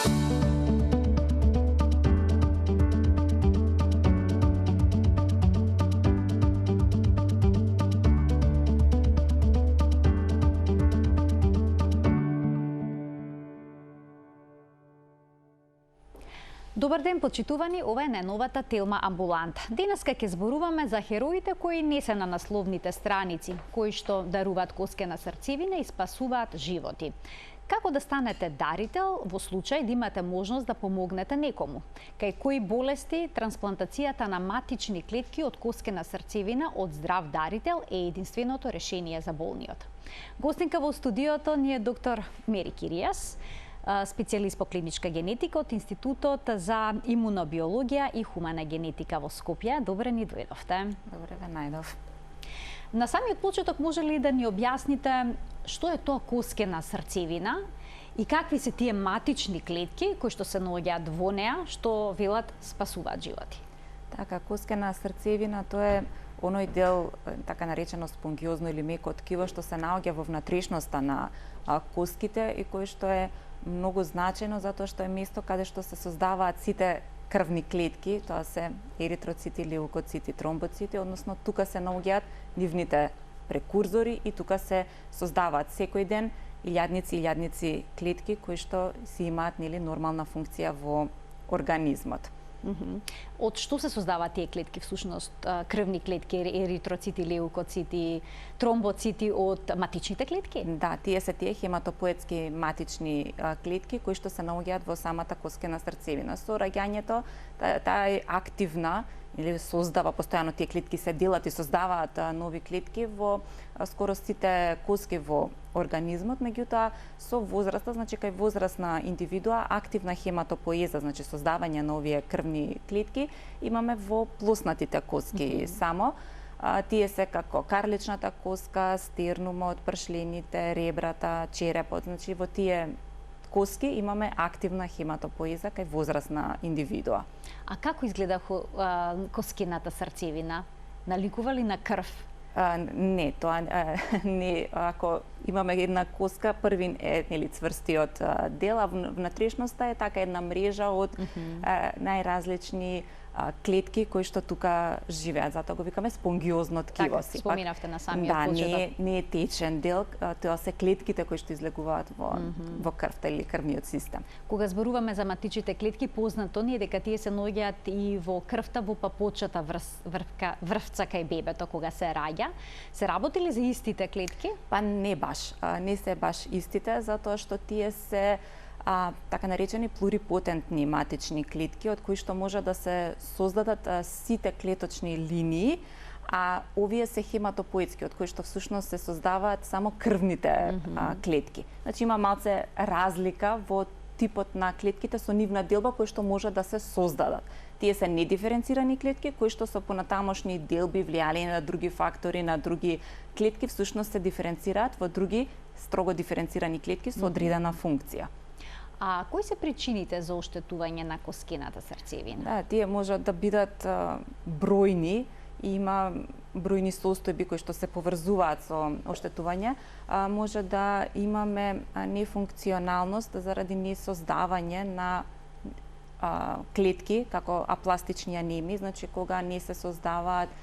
Добар ден, почитувани, ова е најновата Телма Амбулант. Денеска ќе зборуваме за хероите кои не се на насловните страници, кои што даруваат коскена срцевина и спасуваат животи. Како да станете дарител во случај да имате можност да помогнете некому? Кај кои болести трансплантацијата на матични клетки од коскена срцевина од здрав дарител е единственото решение за болниот. Гостинка во студиото ни е доктор Мери Киријас, специјалист по клиничка генетика од Институтот за имунобиологија и хумана генетика во Скопје. Добре ни дојдовте. Добре ве најдов. На самиот почеток може ли да ни објасните што е тоа коскена срцевина и какви се тие матични клетки кои што се наоѓаат во неа, што велат спасуваат животи? Така, коскена срцевина тоа е оној дел, така наречено спонгиозно или меко ткиво, што се наоѓа во внатрешноста на коските и кој што е многу значајно затоа што е место каде што се создаваат сите крвни клетки, тоа се еритроцити, леукоцити, тромбоцити, односно тука се наоѓаат нивните прекурзори и тука се создаваат секој ден илјадници клетки кои што си имаат нормална функција во организмот. Од што се создаваат тие клетки всушност? Крвни клетки, еритроцити, леукоцити, тромбоцити од матичните клетки? Да, тие се тие хематопоетски матични клетки кои што се наоѓаат во самата коскена срцевина. Со раѓањето таа е активна или создава постојано, тие клетки се делат и создаваат нови клетки во скоро сите коски во организмот, меѓутоа со возраста, значи кај возрастна индивидуа, активна хематопоеза, значи создавање на овие крвни клетки, имаме во плоснатите коски само. Тие се како карличната коска, стернумот, пршлените, ребрата, черепот, значи во тие коски имаме активна хематопоеза кај возрастна индивидуа. А како изгледа коскената срцевина? Наликува ли на крв? Не, тоа не. Ако имаме една коска, првин е цврстиот дел, а внатрешноста е така една мрежа од најразлични клетки кои што тука живеат, затоа го викаме спонгиозно ткиво. Така, споминавте на самиот почеток. Да, не е течен дел, тоа се клетките кои што излегуваат во крвта или крвниот систем. Кога зборуваме за матичните клетки, познато ни е дека тие се наоѓаат и во крвта во папочата врвца кај бебето кога се раѓа. Се работи ли за истите клетки? Па не баш, не се баш истите, затоа што тие се така наречени плурипотентни матични клетки, од кои што може да се создадат сите клеточни линии, а овие се хематопоетски, од кои што всушност се создаваат само крвните клетки. Значи има малце разлика во типот на клетките со нивна делба кои што може да се создадат. Тие се недиференцирани клетки кои што со понатамошни делби, влијание на други фактори, на други клетки, всушност се диференцираат во други строго диференцирани клетки со одредена функција. А кои се причините за оштетување на коскената срцевина? Да, тие можат да бидат бројни и има бројни состојби кои што се поврзуваат со оштетување. Може да имаме нефункционалност заради несоздавање на клетки како апластични анеми, значи кога не се создаваат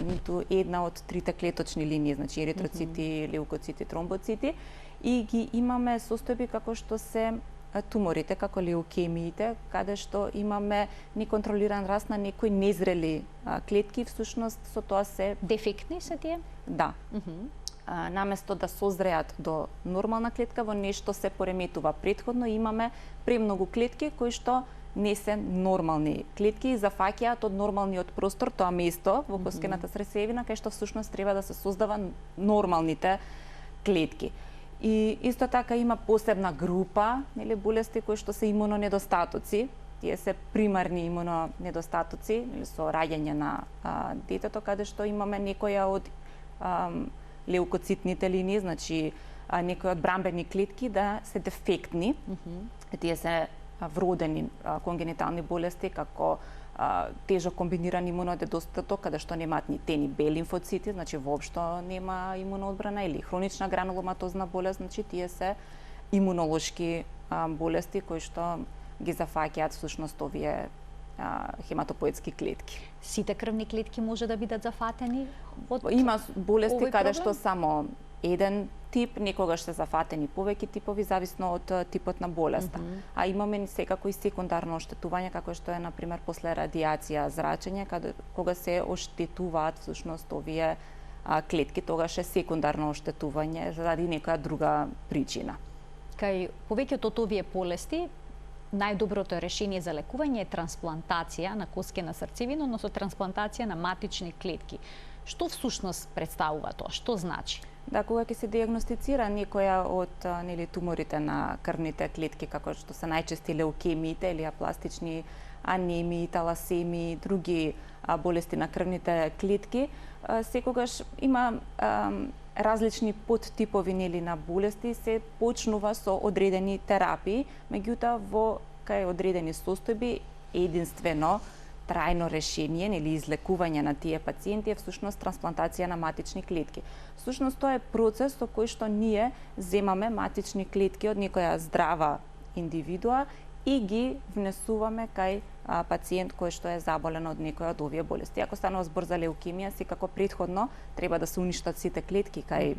ниту една од трите клеточни линии, значи еритроцити, леукоцити, тромбоцити, и ги имаме состојби како што се туморите, како леукемиите, каде што имаме неконтролиран раст на некои незрели клетки, всушност со тоа се дефектни се тие? Да. Наместо да созреат до нормална клетка, во нешто се пореметува претходно, имаме премногу клетки кои што не се нормални клетки и зафаќаат од нормалниот простор тоа место во коскената срцевина, кај што всушност треба да се создава нормалните клетки. И исто така има посебна група, болести кои што се имунонедостатоци. Тие се примарни имунонедостатоци, со раѓање на детето, каде што имаме некоја од леукоцитните линии, значи некои од брамбени клетки да се дефектни. Тие се вродени конгенитални болести како тежок комбиниран имунонедостаток, каде што немаат ни Т, ни Б лимфоцити, значи воопшто нема имуноодбрана, или хронична грануломатозна болест, значи тие се имунолошки болести кои што ги зафаќаат всушност овие хематопоетски клетки. Сите крвни клетки може да бидат зафатени од Има болести овој каде проблем? што само еден тип, некогаш се зафатени повеќе типови зависно од типот на болеста. А имаме секако и секундарно оштетување како што е на пример после радиација, зрачење, кога се оштетуваат всушност овие клетки, тогаш е секундарно оштетување заради некоја друга причина. Кај повеќето од овие болести најдоброто решение за лекување е трансплантација на коскена срцевина, односно трансплантација на матични клетки. Што всушност представува тоа? Што значи? Да, кога ќе се диагностицира некоја од туморите на крвните клетки, како што се најчести леукемиите или апластични анемии, таласемии, други болести на крвните клетки, секогаш има различни подтипови на болести, се почнува со одредени терапии, меѓутоа во кај одредени состојби единствено трајно решение или излекување на тие пациенти е всушност трансплантација на матични клетки. Всушност тоа е процес со кој што ние земаме матични клетки од некоја здрава индивидуа и ги внесуваме кај пациент кој што е заболен од некоја од овие болести. Ако станува збор за леукемија, секако претходно треба да се уништат сите клетки кај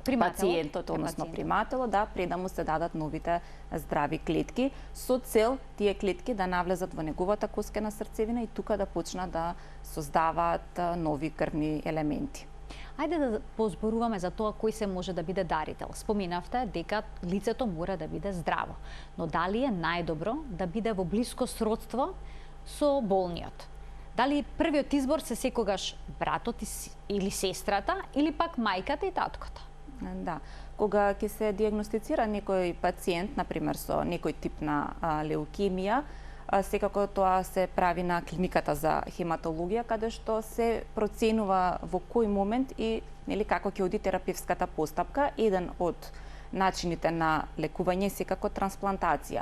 пациентот, односно примателот, да, пред да му се дадат новите здрави клетки, со цел тие клетки да навлезат во неговата коскена срцевина и тука да почнат да создаваат нови крвни елементи. Ајде да позборуваме за тоа кој се може да биде дарител. Споминавте дека лицето мора да биде здраво, но дали е најдобро да биде во блиско сродство со болниот? Дали првиот избор се секогаш братот или сестрата, или пак мајката и таткото? Да, кога ќе се диагностицира некој пациент, например со некој тип на леукемија, секако тоа се прави на клиниката за хематологија, каде што се проценува во кој момент и како ќе оди терапевската постапка. Еден од начините на лекување е секако трансплантација.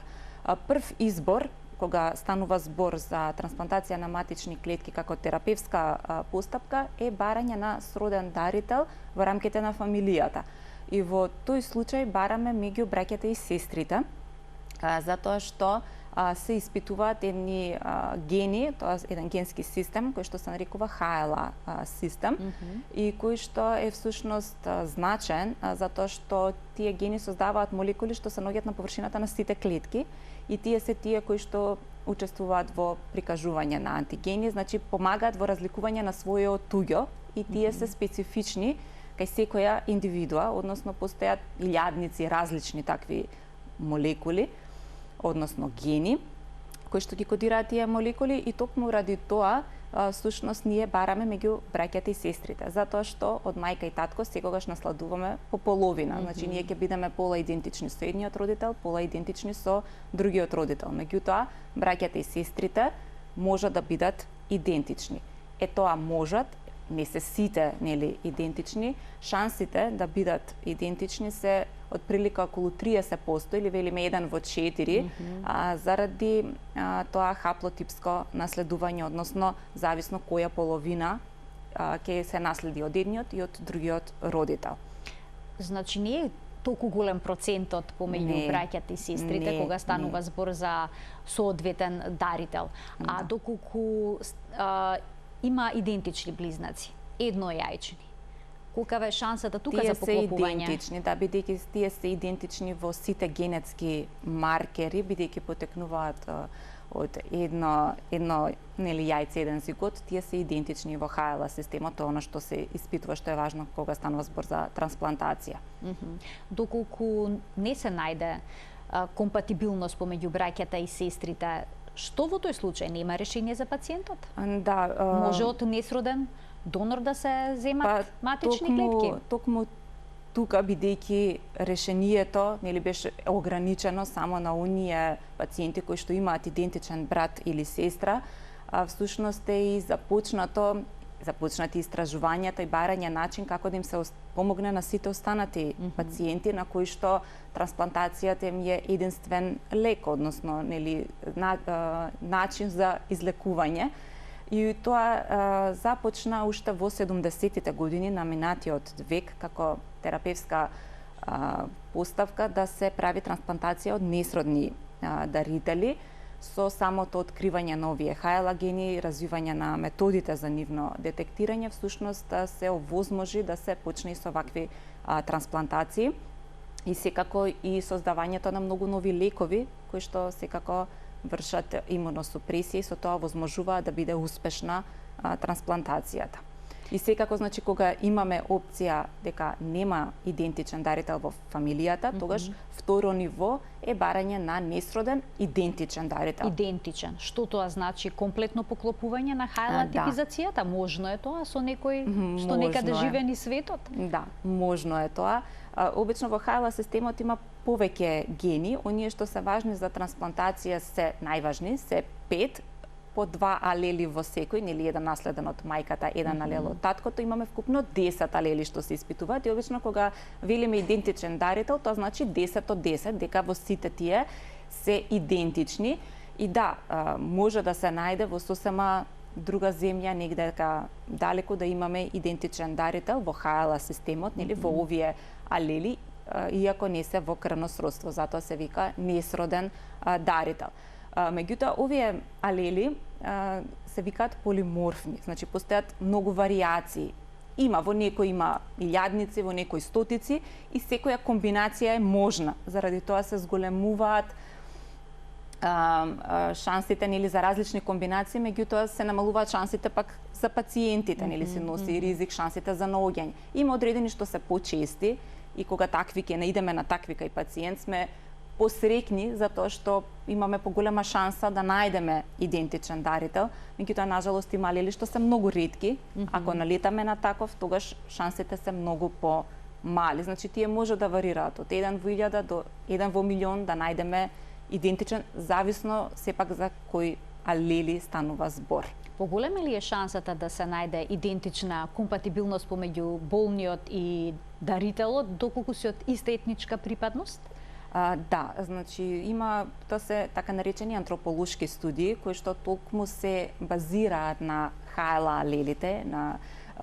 Прв избор кога станува збор за трансплантација на матични клетки како терапевска постапка е барање на сроден дарител во рамките на фамилијата. И во тој случај бараме меѓу браќата и сестрите, затоа што се испитуваат едни гени, тоа е еден генски систем кој што се нарекува HLA систем и кој што е всушност значен затоа што тие гени создаваат молекули што се наоѓаат на површината на сите клетки и тие се тие кои што учествуваат во прикажување на антигени, значи помагаат во разликување на својот туѓо и тие се специфични кај секоја индивидуа, односно постојат илјадници различни такви молекули, односно гени, кои што ги кодираат тие молекули и токму ради тоа всушност ние бараме меѓу браќата и сестрите, затоа што од мајка и татко секогаш насладуваме по половина, значи ние ќе бидеме пола идентични со едниот родител, пола идентични со другиот родител. Меѓутоа, браќата и сестрите можат да бидат идентични. Е тоа можат, не се сите идентични, шансите да бидат идентични се отприлика околу 30% или велиме 1 во 4, заради тоа хаплотипско наследување, односно зависно која половина ќе се наследи од едниот и од другиот родител. Значи не е толку голем процентот помеѓу браќата и сестрите кога станува збор за соодветен дарител. А доколку има идентични близнаци, еднојајчни, колкава е шансата тука за поклопување? Тие се идентични, да, бидејќи тие се идентични во сите генетски маркери, бидејќи потекнуваат од едно јајце, еден зигот, тие се идентични во HLA системот, тоа што се испитува, што е важно кога станува збор за трансплантација. Доколку не се најде компатибилност помеѓу браќата и сестрите, што во тој случај нема решение за пациентот? Да, може од несроден донор да се земат матични клетки? Токму тука, бидејќи решението беше ограничено само на оние пациенти кои што имаат идентичен брат или сестра, всушност е и започнати истражувањата и барање начин како да им се помогне на сите останати пациенти на кои што трансплантацијата им е единствен лек, односно начин за излекување. И тоа започна уште во 70-тите години на минатиот век како терапевска поставка да се прави трансплантација од несродни дарители со самото откривање на овие HLA гени, развивање на методите за нивно детектирање, всушност се овозможи да се почне и со вакви трансплантации и секако и создавањето на многу нови лекови кои што секако вршат имуносупресија и со тоа возможуваат да биде успешна трансплантацијата. И секако, значи, кога имаме опција дека нема идентичен дарител во фамилијата, тогаш второ ниво е барање на несроден идентичен дарител. Идентичен. Што тоа значи? Комплетно поклопување на HLA типизацијата? Можно е тоа со некој што некаде живе низ светот? Да, можно е тоа. Обично во HLA системот има повеќе гени, оние што се важни за трансплантација се најважни, се 5, по 2 алели во секој, нели еден наследен од мајката, еден алел од таткото, имаме вкупно 10 алели што се испитуваат и обично кога велиме идентичен дарител, тоа значи 10 од 10, дека во сите тие се идентични и да, може да се најде во сосема друга земја негде далеко да имаме идентичен дарител во HLA системот, нели во овие алели, иако не се во крвно сродство, затоа се вика несроден дарител. Меѓутоа, овие алели се викаат полиморфни, значи постојат многу варијации. Во некој има илјадници, во некој стотици и секоја комбинација е можна. Заради тоа се зголемуваат шансите нели за различни комбинации, меѓутоа се намалуваат шансите пак за пациентите, нели се носи ризик, шансите за наоѓање. Има одредени што се почести и кога такви ќе наидеме на такви кај пациент сме посрекни затоа што имаме поголема шанса да најдеме идентичен дарител, меѓутоа нажалост има алели што се многу ретки. Ако налетаме на таков, тогаш шансите се многу помали. Значи тие може да варираат од 1 во 1000 до 1 во милион да најдеме идентичен, зависно сепак за кој алели станува збор. Поголема ли е шансата да се најде идентична компатибилност помеѓу болниот и дарителот доколку се од иста етничка припадност? Да, значи има тоа се така наречени антрополошки студии кои што толкму се базираат на HLA алелите, на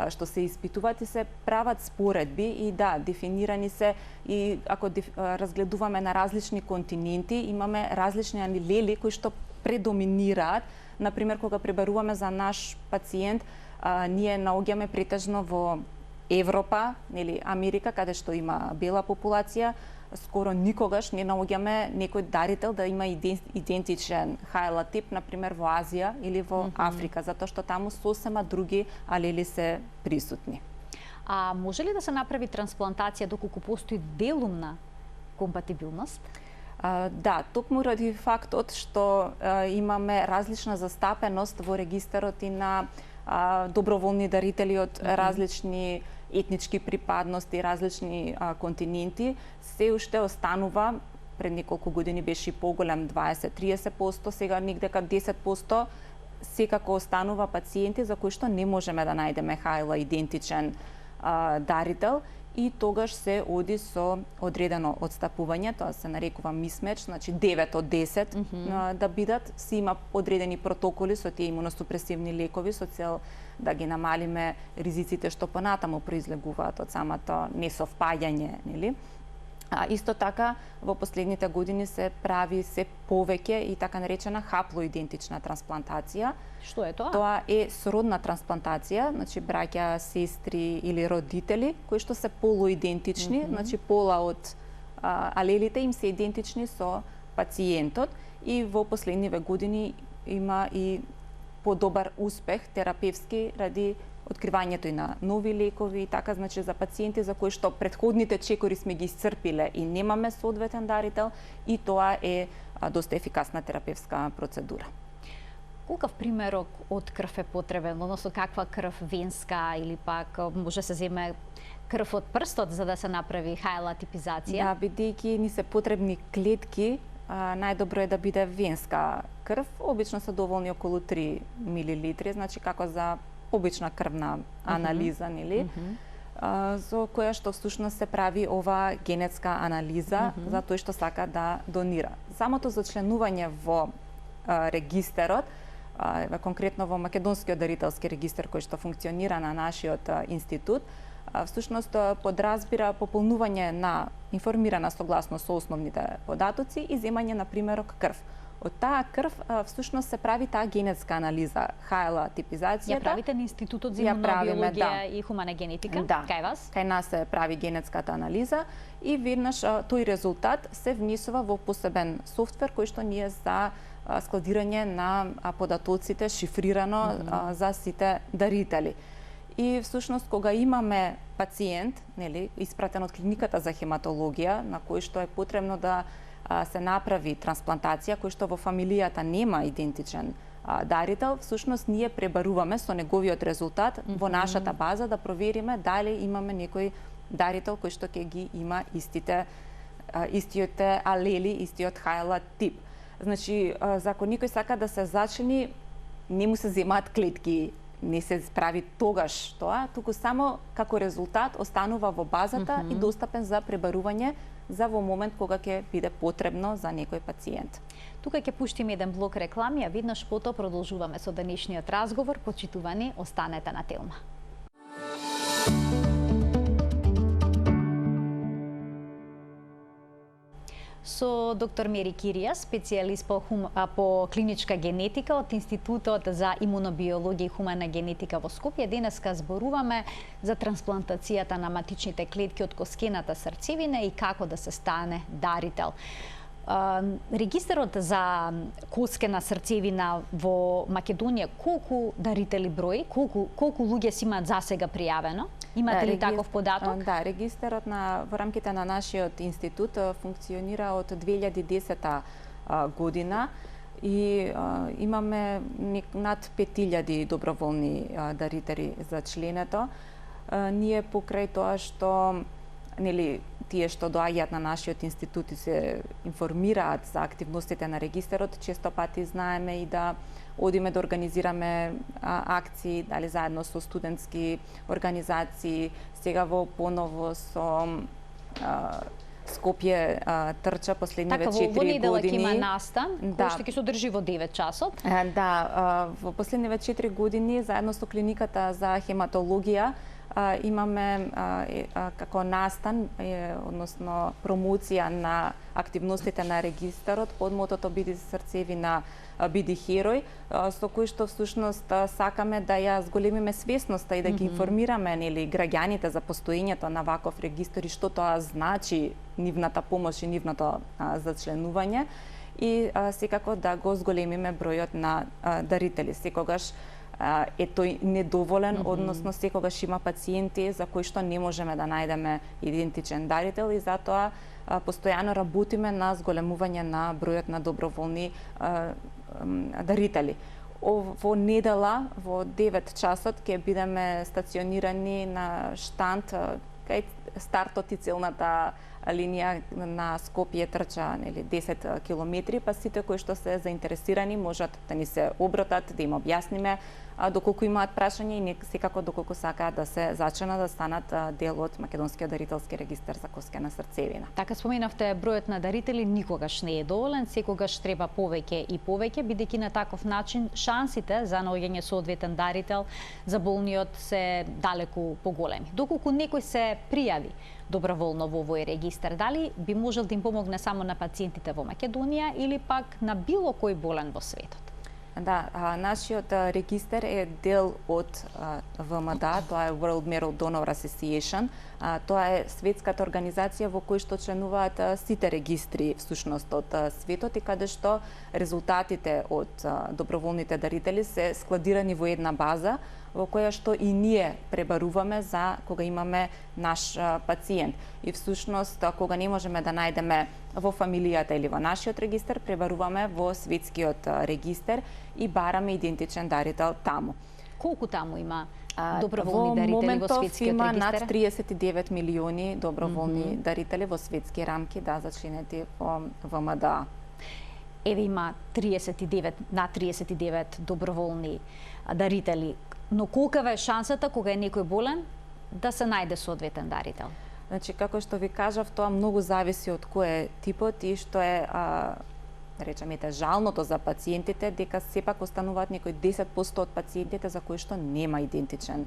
што се испитуваат и се прават споредби и да, дефинирани се и ако разгледуваме на различни континенти, имаме различни алели кои што предоминираат. Например, кога пребаруваме за наш пациент, ние наоѓаме претежно во Европа, нели Америка, каде што има бела популација, скоро никогаш не наоѓаме некој дарител да има идентичен HLA тип, например во Азија или во Африка, затоа што таму сосема други алели се присутни. А може ли да се направи трансплантација доколку постои делумна компатибилност? Да, токму ради фактот што имаме различна застапеност во регистарот и на доброволни дарители од различни етнички припадности, различни континенти, се уште останува, пред неколку години беше поголем 20-30%, сега негдека 10%, секако останува пациенти за кои што не можеме да најдеме HLA идентичен дарител и тогаш се оди со одредено отстапување, тоа се нарекува мисмеч, значи 9 од 10 да бидат, си има одредени протоколи со тие имуносупресивни лекови со цел да ги намалиме ризиците што понатаму произлегуваат од самото несовпаѓање, нели? Исто така, во последните години се прави се повеќе и така наречена хаплоидентична трансплантација. Што е тоа? Тоа е сродна трансплантација, значи браќа, сестри или родители кои што се полуидентични, значи пола од алелите им се идентични со пациентот и во последниве години има и подобар успех терапевски ради откривањето и на нови лекови и така, значи за пациенти за кои што предходните чекори сме ги исцрпиле и немаме соодветен дарител и тоа е доста ефикасна терапевска процедура. Колкав примерок од крв е потребен, односно каква крв, венска или пак може се земе крв од прстот за да се направи HLA типизација? Да, бидејќи ни се потребни клетки, најдобро е да биде венска крв, обично се доволни околу 3 мл, значи како за обична крвна анализа, нели? За која што всушност се прави ова генетска анализа за тој што сака да донира. Самото зачленување во регистерот, конкретно во Македонскиот дарителски регистер кој што функционира на нашиот институт, всушност подразбира пополнување на информирана согласност со основните податоци и земање на примерок крв. Од таа крв всушност се прави таа генетска анализа, ХЛА типизацијата. Ја правите на Институтот за имунобиологија и хумана генетика? Да. Кај вас? Кај нас се прави генетската анализа и веднаш тој резултат се внесува во посебен софтвер кој што ние за складирање на податоците шифрирано за сите дарители. И всушност кога имаме пациент, нели, испратен од клиниката за хематологија, на кој што е потребно да се направи трансплантација, кој што во фамилијата нема идентичен дарител, всушност ние пребаруваме со неговиот резултат во нашата база да провериме дали имаме некој дарител кој што ќе ги има истиот алели, истиот ХЛА тип. Значи, за ако некој сака да се зачлени, не му се земаат клетки, не се прави тогаш тоа, туку само како резултат останува во базата и достапен за пребарување за во момент кога ќе биде потребно за некој пациент. Тука ќе пуштиме еден блок реклами, а веднаш потоа продолжуваме со денешниот разговор. Почитувани, останете на Телма. Со доктор Мери Кирија, специјалист по клиничка генетика од Институтот за имунобиологија и хумана генетика во Скопје, денеска зборуваме за трансплантацијата на матичните клетки од коскената срцевина и како да се стане дарител. Регистарот за коскена срцевина во Македонија колку дарители брои, колку луѓе си имаат засега пријавено? Имате ли таков податок? Да, регистарот во рамките на нашиот институт функционира од 2010 година и имаме над 5000 доброволни дарители за членето. Ние покрај тоа што тие што доаѓаат на нашиот институт и се информираат за активностите на регистарот, често пати знаеме и да одиме да организираме акции, дали заедно со студентски организации, сега во поново со Скопје трча последниве 4 години. Така, во неделя ќе има настан, кој што ќе се одржи во 9 часот. Да, во последниве 4 години, заедно со клиниката за хематологија, имаме како настан, односно промоција на активностите на регистарот под мотото Биди срцевина, биди херој, со кој што всушност сакаме да ја зголемиме свесноста и да ги информираме граѓаните за постоењето на ваков регистар и што тоа значи нивната помош и нивното зачленување и секако да го зголемиме бројот на дарители. Секогаш е тој недоволен, односно секогаш има пациенти за кои што не можеме да најдеме идентичен дарител и затоа постојано работиме на зголемување на бројот на доброволни дарители. Во недела во 9 часот ќе бидеме стационирани на штанд кај стартот и целната линија на Скопје трча 10 километри, па сите кои што се заинтересирани можат да ни се обратат, да им објасниме доколку имаат прашање и секако доколку сакаат да се зачленат да станат дел од Македонскиот дарителски регистар за коскена срцевина. Така споменавте, бројот на дарители никогаш не е доволен, секогаш треба повеќе и повеќе, бидејќи на таков начин шансите за наоѓање соодветен дарител за болниот се далеку поголеми. Доколку некој се пријави доброволно во овој регистар, дали би можел да им помогне само на пациентите во Македонија или пак на било кој болен во светот? Да, нашиот регистар е дел од ВМД, тоа е World Marrow Donor Association. Тоа е светската организација во кој што членуваат сите регистри всушност од светот и каде што резултатите од доброволните дарители се складирани во една база во која што и ние пребаруваме за кога имаме наш пациент. И всушност кога не можеме да најдеме во фамилијата или во нашиот регистар, пребаруваме во светскиот регистар и бараме идентичен дарител таму. Колку таму има доброволни дарители во светскиот има регистар? над 39 милиони доброволни дарители во светски рамки, да, зачленети во ВМДА. Еве има 39 доброволни дарители. Но колкава е шансата кога е некој болен да се најде соодветен дарител? Значи, како што ви кажав, тоа многу зависи од кој е типот и што е да речеме, жалното за пациентите, дека сепак остануваат некои 10% од пациентите за кои што нема идентичен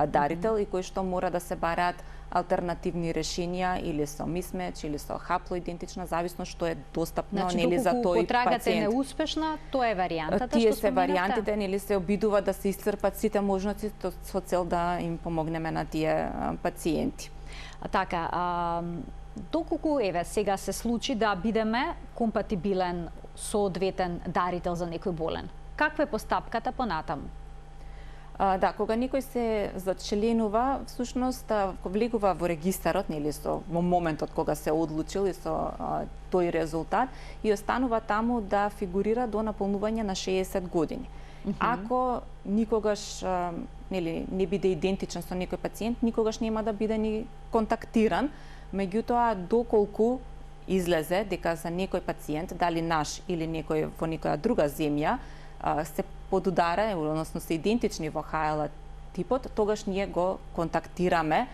дарител и кои што мора да се бараат алтернативни решенија или со мисмеч или со хаплоидентична зависност што е достапно нели за тој потрагата пациент. е неуспешна, тоа е варијантата Тие што се споменавте? варијантите, нели се обидуваат да се исцрпат сите можности со цел да им помогнеме на тие пациенти. Така, доколку еве сега се случи да бидеме компатибилен соодветен дарител за некој болен, каква е постапката понатаму? Да, кога некој се зачленува, всушност влегува во регистарот, нели во моментот кога се одлучил и со тој резултат и останува таму да фигурира до наполнување на 60 години. Ако никогаш нели не биде идентичен со некој пациент, никогаш нема да биде ни контактиран. Меѓутоа, доколку излезе дека за некој пациент, дали наш или некој во некоја друга земја, се подудара, односно се идентични во ХЛ типот, тогаш ние го контактираме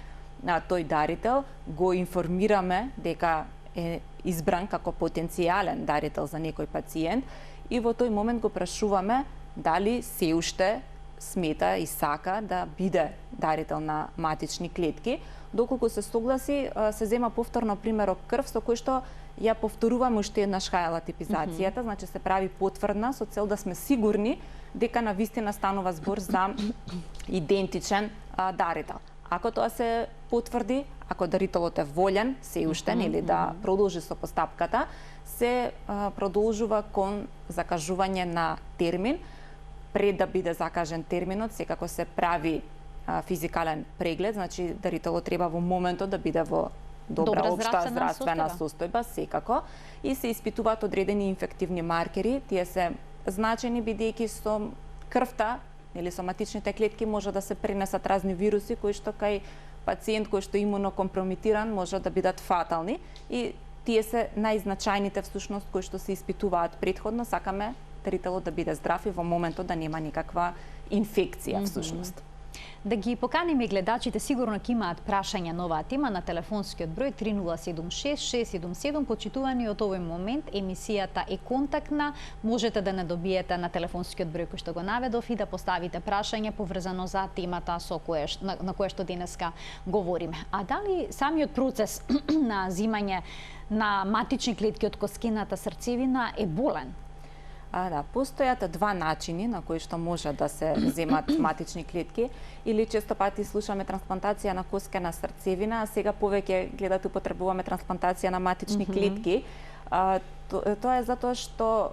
на тој дарител, го информираме дека е избран како потенцијален дарител за некој пациент и во тој момент го прашуваме дали се уште смета и сака да биде дарител на матични клетки. Доколку се согласи, се зема повторно примерок крв со кој што ја повторуваме уште еднаш ХЛ типизацијата, значи се прави потврдна со цел да сме сигурни дека на вистина станува збор за идентичен дарител. Ако тоа се потврди, ако дарителот е волен, се уште нели да продолжи со постапката, се продолжува кон закажување на термин. Пред да биде закажен терминот, секако се прави физикален преглед, значи дарителот треба во моментот да биде во добра општа здравствена состојба, секако, и се испитуваат одредени инфективни маркери, тие се значени бидејќи со крвта или со матичните клетки може да се пренесат разни вируси кои што кај пациент кој што е имунокомпромитиран може да бидат фатални и тие се најзначајните всушност кои што се испитуваат претходно, сакаме дарителот да биде здрав и во моментот да нема никаква инфекција всушност. Да ги поканиме гледачите, сигурно ќе имаат прашања на оваа тема на телефонскиот број 3076-677. Почитувани од овој момент, емисијата е контактна, можете да не добиете на телефонскиот број кој што го наведов и да поставите прашање поврзано за темата на која што денеска говориме. А дали самиот процес на зимање на матични клетки од коскената срцевина е болен? Да, постојат два начини на кои што може да се земат матични клетки, или често пати слушаме трансплантација на коскена срцевина, а сега повеќе гледате употребуваме трансплантација на матични клетки. Тоа е затоа што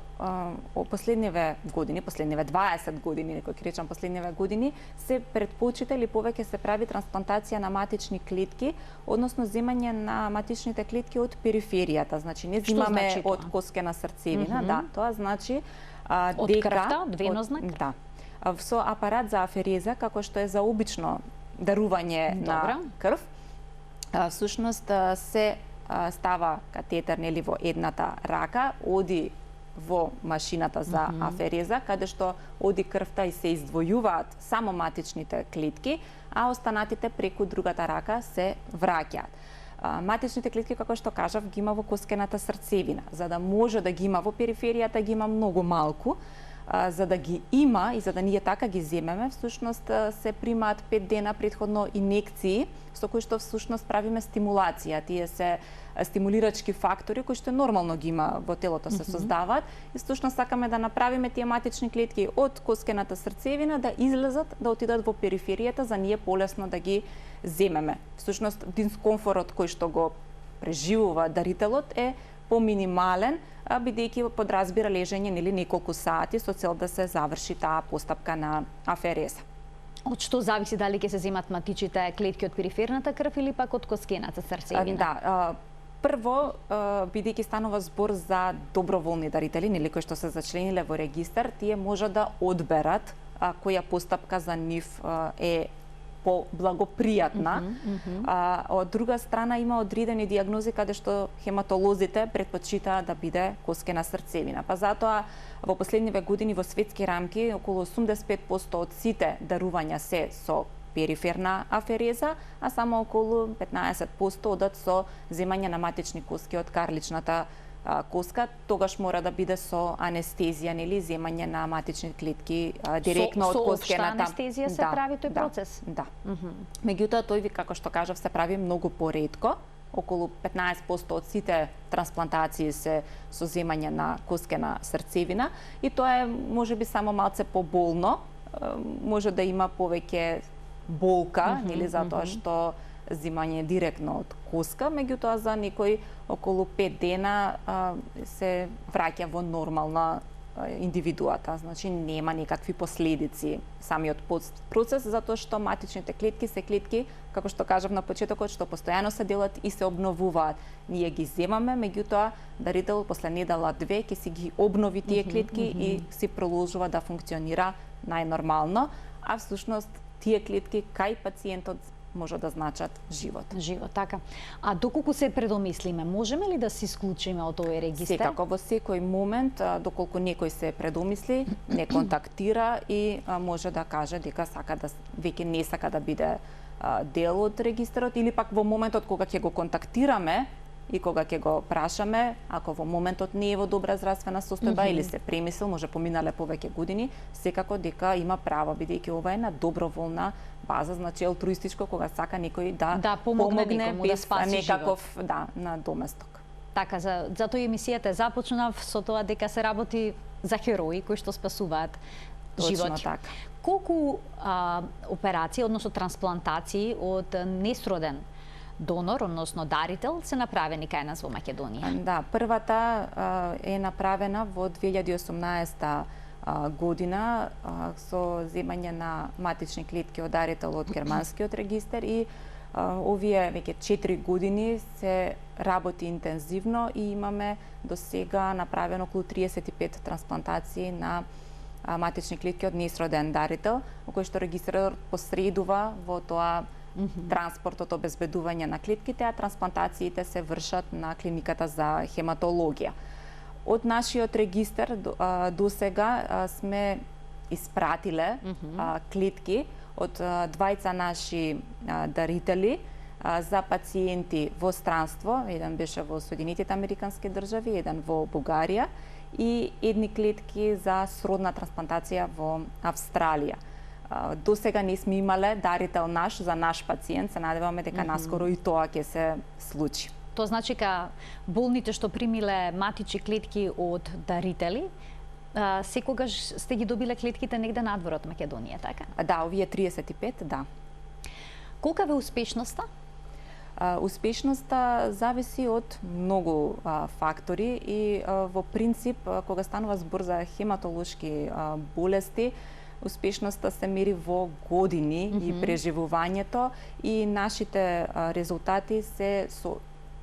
последниве 20 години, некој ќе речам последниве години, се предпочита или повеќе се прави трансплантација на матични клетки, односно земање на матичните клетки од периферијата, значи не земаме значи од коскена срцевина, да, тоа значи од крвта, од венознак? Да. Со апарат за афереза, како што е за обично дарување на крв, всушност се става катетер нели во едната рака, оди во машината за афереза, каде што оди крвта и се издвојуваат само матичните клетки, а останатите преку другата рака се враќаат. Матичните клетки, како што кажав, ги има во коскената срцевина. За да може да ги има во периферијата, ги има многу малку. За да ги има и за да ние така ги земеме, всушност се примаат 5 дена претходно инекции, со кои што всушност правиме стимулација. Тие се стимулирачки фактори кои што нормално ги има во телото, се создаваат и всушност сакаме да направиме тие матични клетки од коскената срцевина да излезат, да отидат во периферијата за ние полесно да ги земеме. Всушност дискомфорот кој што го преживува дарителот е поминимален, бидејќи подразбира лежење нели неколку сати со цел да се заврши таа постапка на афереза. Од што зависи дали ќе се земат матичните клетки од периферната крв или пак од коскената срцевина? Да, прво, бидејќи станува збор за доброволни дарители, нели кои што се зачлениле во регистар, тие може да одберат која постапка за нив е по-благопријатна. Од друга страна има одредени дијагнози каде што хематолозите предпочитаат да биде коскена срцевина. Па затоа во последниве години во светски рамки околу 85% од сите дарувања се со периферна афереза, а само околу 15% одат со земање на матични коски од карличната коска, тогаш мора да биде со анестезија, нели, земање на матични клетки директно од коскената. Со анестезија се прави тој процес? Да. Меѓутоа, тој, како што кажав, се прави многу поретко. Околу 15% од сите трансплантации се со земање на коскена срцевина и тоа е можеби само малце поболно, може да има повеќе болка, нели, затоа што земање директно од коска, меѓутоа за некој околу 5 дена се враќа во нормална индивидуата, значи нема никакви последици самиот процес, затоа што матичните клетки се клетки, како што кажав на почетокот, што постојано се делат и се обновуваат. Ние ги земаме, меѓутоа дарител после недела-две ќе си ги обнови тие клетки и си продолжува да функционира најнормално, а всушност тие клетки кај пациентот може да значат живот. Живот, така. А доколку се предомислиме, можеме ли да се исклучиме од овој регистар? Секако, во секој момент, доколку некој се предомисли, не контактира и може да каже дека сака да веќе не сака да биде дел од регистарот, или пак во моментот кога ќе го контактираме и кога ќе го прашаме, ако во моментот не е во добра здравствена состојба или се премисел, може поминале повеќе години, секако дека има право, бидејќи ова е на доброволна база, значи алтруистичко, кога сака некој да помогне некому, да спаси некаков, да, на доместок. Така, затоа емисијата започнав со тоа дека се работи за херои кои што спасуваат животи. Точно така. Колку операции, односно трансплантации од несроден донор, односно дарител, се направени кај нас во Македонија? Да, првата е направена во 2018 година со земање на матични клетки од дарител од германскиот регистар и овие веќе 4 години се работи интензивно и имаме до сега направено околу 35 трансплантации на матични клетки од несроден дарител, во кој што регистарот посредува во тоа транспортот, обезбедување на клетките, а трансплантациите се вршат на клиниката за хематологија. Од нашиот регистар до сега сме испратиле клетки од двајца наши дарители за пациенти во странство, еден беше во Соединетите Американски држави, еден во Бугарија и едни клетки за сродна трансплантација во Австралија. До сега не сме имале дарител наш за наш пациент, се надеваме дека наскоро и тоа ќе се случи. Тоа значи ка болните што примиле матични клетки од дарители, секогаш сте ги добиле клетките негде надвор од Македонија, така? Да, овие 35, да. Колка ве успешноста? Успешноста зависи од многу фактори и во принцип, кога станува збор за хематолошки болести, успешноста се мери во години и преживувањето и нашите резултати се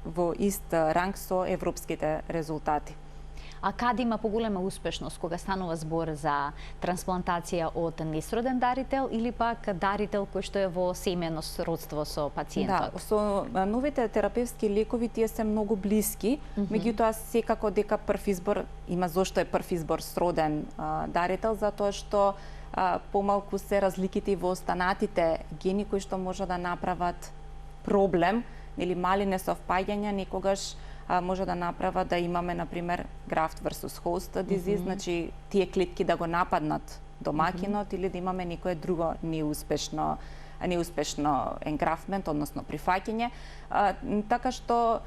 во ист ранг со европските резултати. А каде има поголема успешност кога станува збор за трансплантација од несроден дарител или пак дарител кој што е во семено сродство со пациентот? Да, со новите терапевски лекови тие се многу блиски, меѓутоа секако дека прв избор има зошто е прв избор сроден дарител, затоа што помалку се разликите во останатите гени кои што може да направат проблем или мали несовпаѓања, некогаш може да направа да имаме, например, graft versus host disease, значи тие клетки да го нападнат домакинот или да имаме некое друго неуспешно енграфмент, односно прифаќање. Така што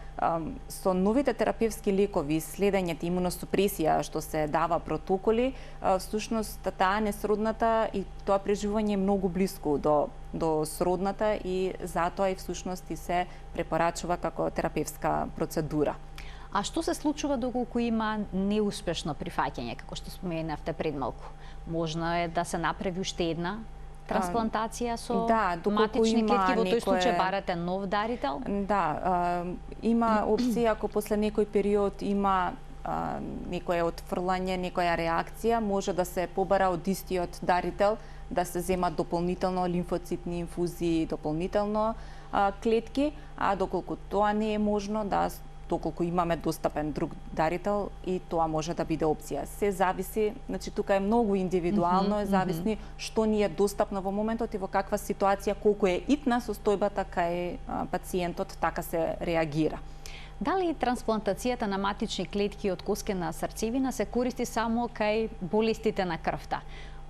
со новите терапевски лекови, следењето имуносупресија што се дава протоколи, всушност таа несродната и тоа преживување е многу блиску до сродната и затоа и всушност и се препорачува како терапевска процедура. А што се случува доколку има неуспешно прифаќање, како што споменавте пред малку? Можно е да се направи уште една трансплантација со матични клетки, во тој случај барате нов дарител? Да, има опција ако после некој период има некое отфрлање, некоја реакција, може да се побара од истиот дарител да се земат дополнително лимфоцитни инфузии, дополнително клетки, а доколку тоа не е можно, доколку имаме достапен друг дарител и тоа може да биде опција. Се зависи, значи тука е многу индивидуално, зависи што ни е достапно во моментот и во каква ситуација, колку е итна состојбата кај пациентот, така се реагира. Дали трансплантацијата на матични клетки од коскена срцевина се користи само кај болестите на крвта?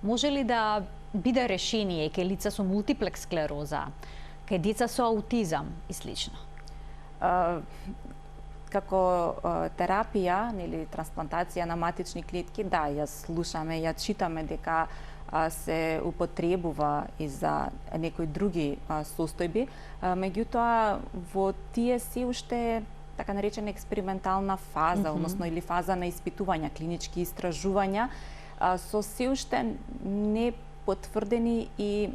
Може ли да биде решение кај лица со мултиплекс склероза, кај деца со аутизам и слично? Како терапија, нели трансплантација на матични клетки, да, ја слушаме, ја читаме дека се употребува и за некои други состојби, меѓутоа во тие се уште така наречена експериментална фаза, односно или фаза на испитувања, клинички истражувања, со се уште не потврдени и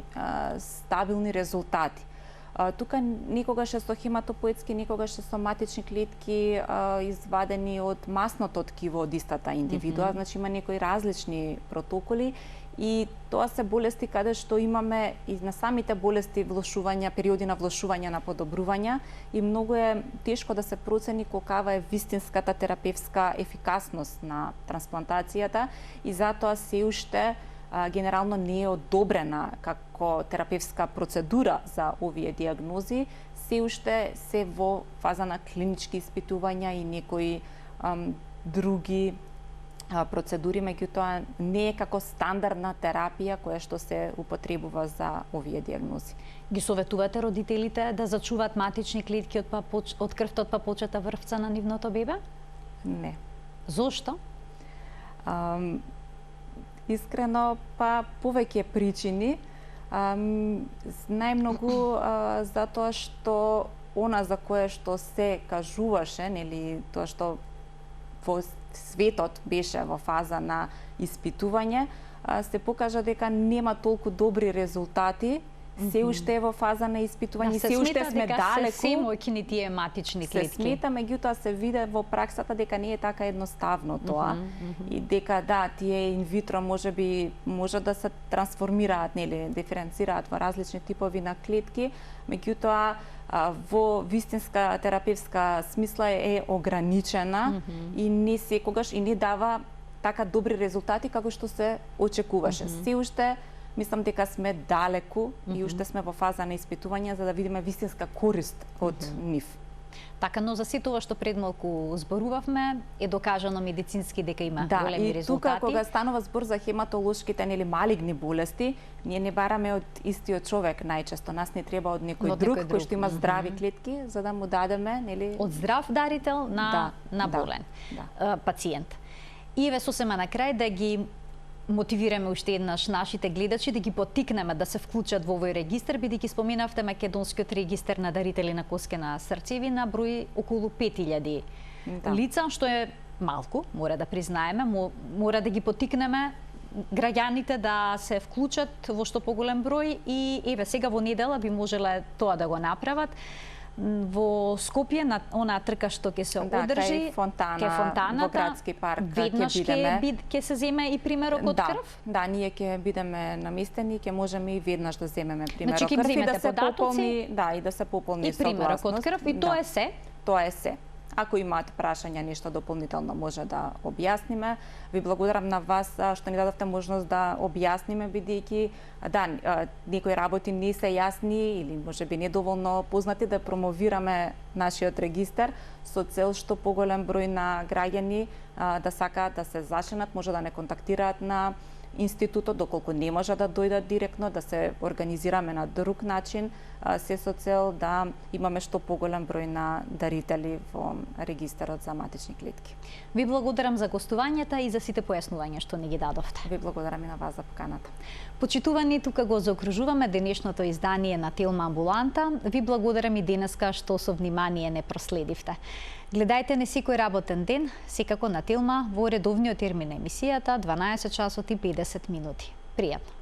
стабилни резултати. Тука некогаш е со хематопоетски, некогаш е со матични клетки извадени од масното ткиво од истата индивидуа, значи има некои различни протоколи и тоа се болести каде што имаме и на самите болести влошувања, периоди на влошување, на подобрувања и многу е тешко да се процени колкава е вистинската терапевска ефикасност на трансплантацијата и затоа се уште генерално не е одобрена како терапевска процедура за овие диагнози, се уште се во фаза на клинички испитувања и некои други процедури, меѓутоа не е како стандардна терапија која што се употребува за овие диагнози. Ги советувате родителите да зачуваат матични клетки од крвта од папочата врвца на нивното бебе? Не. Зошто? Искрено, па повеќе причини. Најмногу затоа што она за кое што се кажуваше, нели тоа што во светот беше во фаза на испитување, се покажа дека нема толку добри резултати, се уште е во фаза на испитување, се уште сме далеку. Се моќни тие матични клетки. Се смета, меѓутоа се виде во праксата дека не е така едноставно тоа и дека да, тие инвитро може да се трансформираат, нели, диференцираат во различни типови на клетки, меѓутоа во вистинска терапевска смисла е ограничена и не секогаш и не дава така добри резултати како што се очекуваше. Се уште мислам дека сме далеку и уште сме во фаза на испитување за да видиме вистинска корист од нив. Така, но за сето ова што пред малку зборувавме, е докажано медицински дека има големи резултати. Да, и тука кога станува збор за хематолошките или малигни болести, ние не бараме од истиот човек најчесто. Нас не треба од некој друг кој што има здрави клетки за да му дадеме, нели, од здрав дарител на болен пациент. И еве сосема на крај да ги мотивираме уште еднаш нашите гледачи да ги поттикнеме да се вклучат во овој регистар, бидејќи споменавте македонскиот регистар на дарители на коскена срцевина брои околу 5000 лица, што е малку, мора да признаеме, мора да ги поттикнеме граѓаните да се вклучат во што поголем број и еве сега во недела би можеле тоа да го направат. Во Скопје на онаа трка што ќе се одржи, кај фонтаната, во градски парк, веднаш ќе се земе и примерок од крв? Да, ние ќе бидеме наместени, ќе можеме и веднаш да земеме примерок крв и да се пополни, и да се пополни и примерок од крв и тоа е се. Тоа е се. Ако имаат прашања, нешто дополнително може да објасниме. Ви благодарам на вас што ни дадовте можност да објасниме, бидејќи некои работи не се јасни или можеби недоволно познати, да промовираме нашиот регистар со цел што поголем број на граѓани да сакаат да се зашенат, може да не контактираат на институтот, доколку не може да дојдат директно, да се организираме на друг начин, се со цел да имаме што поголем број на дарители во регистарот за матични клетки. Ви благодарам за гостувањата и за сите појаснувања што ни ги дадовте. Ви благодарам и на вас за поканата. Почитувани, тука го заокружуваме денешното издание на Телма Амбуланта. Ви благодарам и денеска што со внимание не проследивте. Гледајте не секој работен ден, секако на Телма во редовниот термин на емисијата 12 часот и 50 минути. Пријатно!